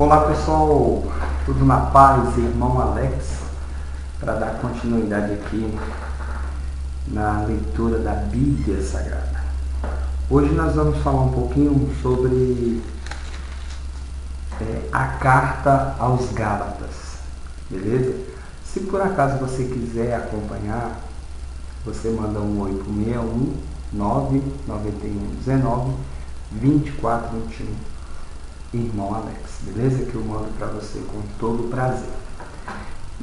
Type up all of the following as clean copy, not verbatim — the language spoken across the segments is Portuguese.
Olá pessoal, tudo na paz, irmão Alex, para dar continuidade aqui na leitura da Bíblia Sagrada. Hoje nós vamos falar um pouquinho sobre a carta aos Gálatas, beleza? Se por acaso você quiser acompanhar, você manda um oi pro 61 991 19 24 21. Irmão Alex, beleza? Que eu mando para você com todo prazer.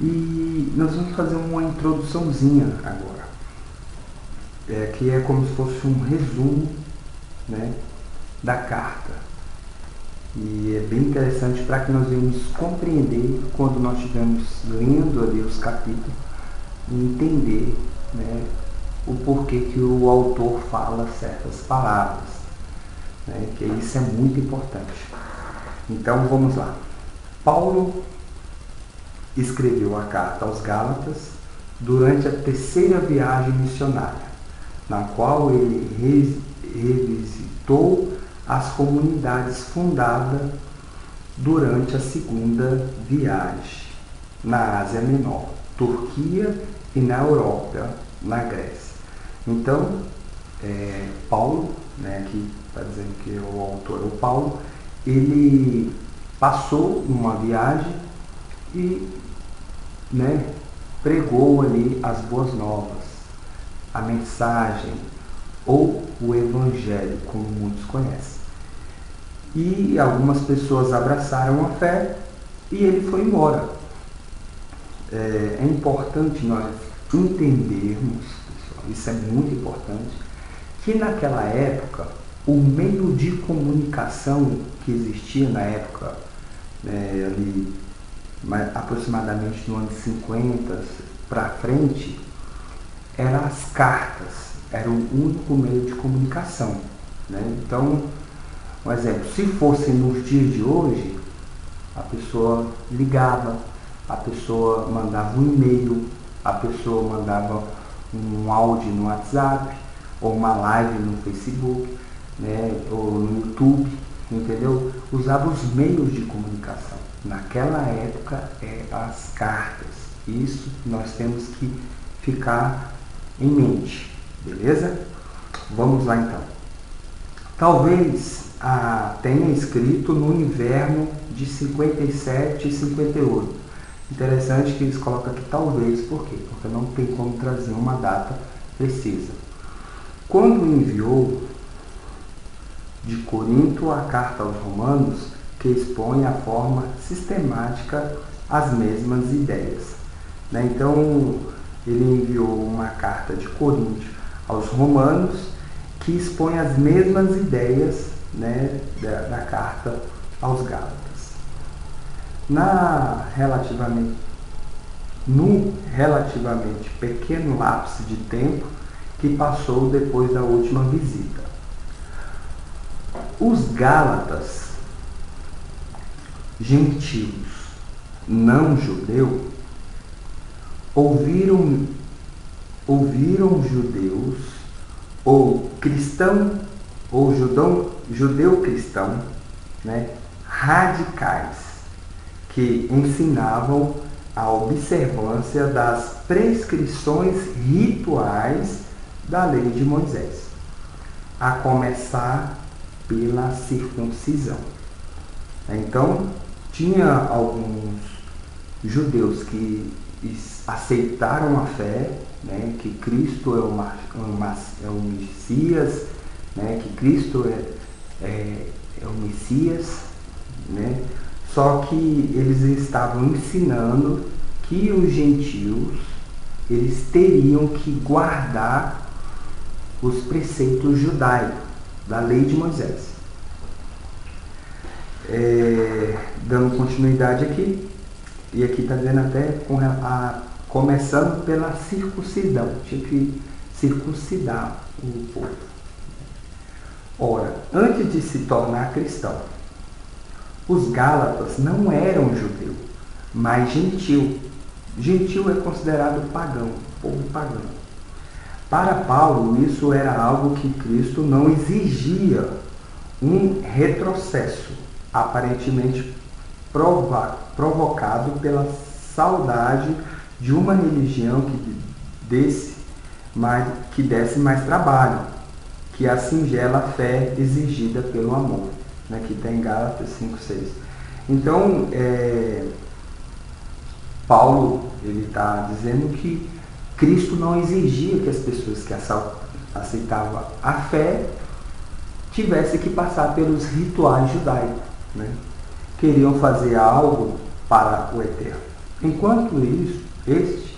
E nós vamos fazer uma introduçãozinha agora, que é como se fosse um resumo, né, da carta. E é bem interessante para que nós venhamos compreender quando nós estivermos lendo ali os capítulos e entender, né, o porquê que o autor fala certas palavras, né, que isso é muito importante. Então vamos lá. Paulo escreveu a carta aos Gálatas durante a terceira viagem missionária, na qual ele revisitou as comunidades fundadas durante a segunda viagem na Ásia Menor, Turquia e na Europa, na Grécia. Então, Paulo, né, aqui está dizendo que o autor é o Paulo, ele passou uma viagem e, né, pregou ali as boas novas, a mensagem ou o evangelho, como muitos conhecem. E algumas pessoas abraçaram a fé e ele foi embora. É importante nós entendermos, pessoal, isso é muito importante, que naquela época o meio de comunicação que existia na época, ali, aproximadamente no ano 50 para frente, eram as cartas, era o único meio de comunicação, né? Então, um exemplo, se fosse nos dias de hoje, a pessoa ligava, a pessoa mandava um e-mail, a pessoa mandava um áudio no WhatsApp, ou uma live no Facebook, né, ou no YouTube, entendeu? Usava os meios de comunicação. Naquela época, as cartas. Isso nós temos que ficar em mente, beleza? Vamos lá então. Talvez tenha escrito no inverno de 57 e 58. Interessante que eles colocam aqui talvez, por quê? Porque não tem como trazer uma data precisa. Quando enviou de Corinto a carta aos Romanos, que expõe a forma sistemática as mesmas ideias, né? Então, ele enviou uma carta de Corinto aos Romanos, que expõe as mesmas ideias, né, da carta aos Gálatas. No relativamente pequeno lapso de tempo que passou depois da última visita, os Gálatas, gentios, não judeu, ouviram judeus, ou cristão, ou judeu-cristão, né, radicais, que ensinavam a observância das prescrições rituais da lei de Moisés, a começar pela circuncisão. Então, tinha alguns judeus que aceitaram a fé, né, que Cristo é o Messias, né, que Cristo é o Messias, né, só que eles estavam ensinando que os gentios eles teriam que guardar os preceitos judaicos da lei de Moisés. Dando continuidade aqui, e aqui está dizendo até começando pela circuncisão, tinha que circuncidar o povo. Ora, antes de se tornar cristão, os Gálatas não eram judeu, mas gentil. Gentil é considerado pagão, povo pagão. Para Paulo, isso era algo que Cristo não exigia um retrocesso, aparentemente provocado pela saudade de uma religião que desse mais trabalho, que a singela fé exigida pelo amor, né, que está em Gálatas 5:6. Então, Paulo ele está dizendo que Cristo não exigia que as pessoas que aceitavam a fé tivessem que passar pelos rituais judaicos, né? Queriam fazer algo para o eterno. Enquanto isso, este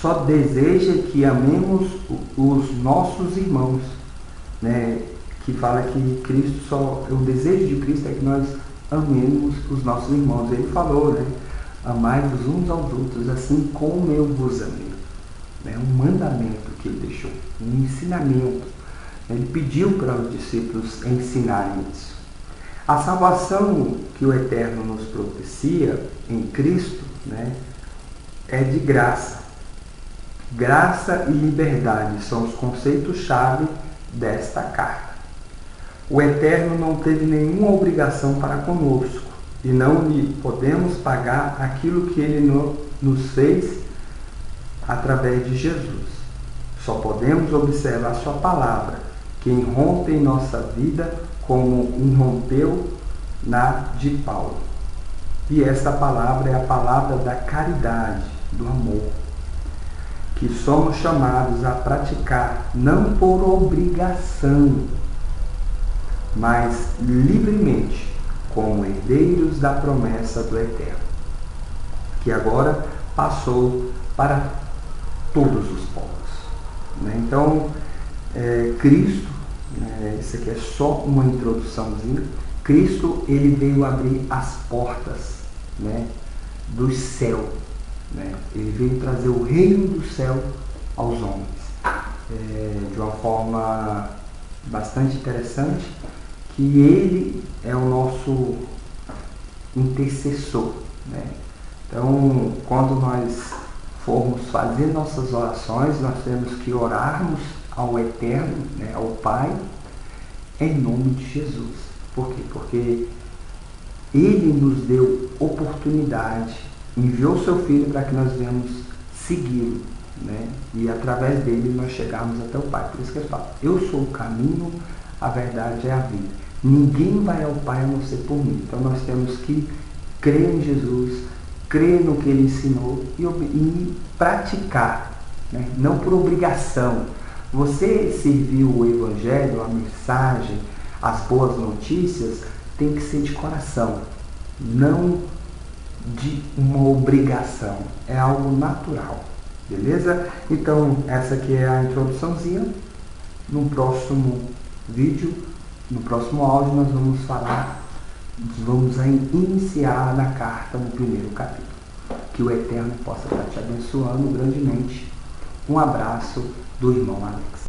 só deseja que amemos os nossos irmãos, né? Que fala que o desejo de Cristo é que nós amemos os nossos irmãos. Ele falou, né? Amai-vos uns aos outros, assim como eu vos amei. É um mandamento que ele deixou, um ensinamento. Ele pediu para os discípulos ensinarem isso. A salvação que o Eterno nos propicia em Cristo, né, é de graça. Graça e liberdade são os conceitos-chave desta carta. O Eterno não teve nenhuma obrigação para conosco e não lhe podemos pagar aquilo que ele nos fez através de Jesus. Só podemos observar sua palavra, que irrompe em nossa vida como irrompeu na de Paulo. E esta palavra é a palavra da caridade, do amor, que somos chamados a praticar, não por obrigação, mas livremente, como herdeiros da promessa do Eterno, que agora passou para todos os povos. Né? Então, Cristo, isso aqui é só uma introduçãozinha. Cristo ele veio abrir as portas, né, do céu. Né? Ele veio trazer o reino do céu aos homens. De uma forma bastante interessante, que ele é o nosso intercessor. Né? Então, quando nós formos fazer nossas orações, nós temos que orarmos ao Eterno, né, ao Pai, em nome de Jesus. Por quê? Porque Ele nos deu oportunidade, enviou seu Filho para que nós venhamos segui-lo, né, e através dele nós chegarmos até o Pai. Por isso que ele fala, eu sou o caminho, a verdade é a vida. Ninguém vai ao Pai a não ser por mim. Então nós temos que crer em Jesus, crer no que ele ensinou e praticar, né? Não por obrigação. Você servir o Evangelho, a mensagem, as boas notícias, tem que ser de coração, não de uma obrigação. É algo natural, beleza? Então, essa aqui é a introduçãozinha. No próximo vídeo, no próximo áudio, nós vamos iniciar na carta, no primeiro capítulo. Que o Eterno possa estar te abençoando grandemente. Um abraço do irmão Alex.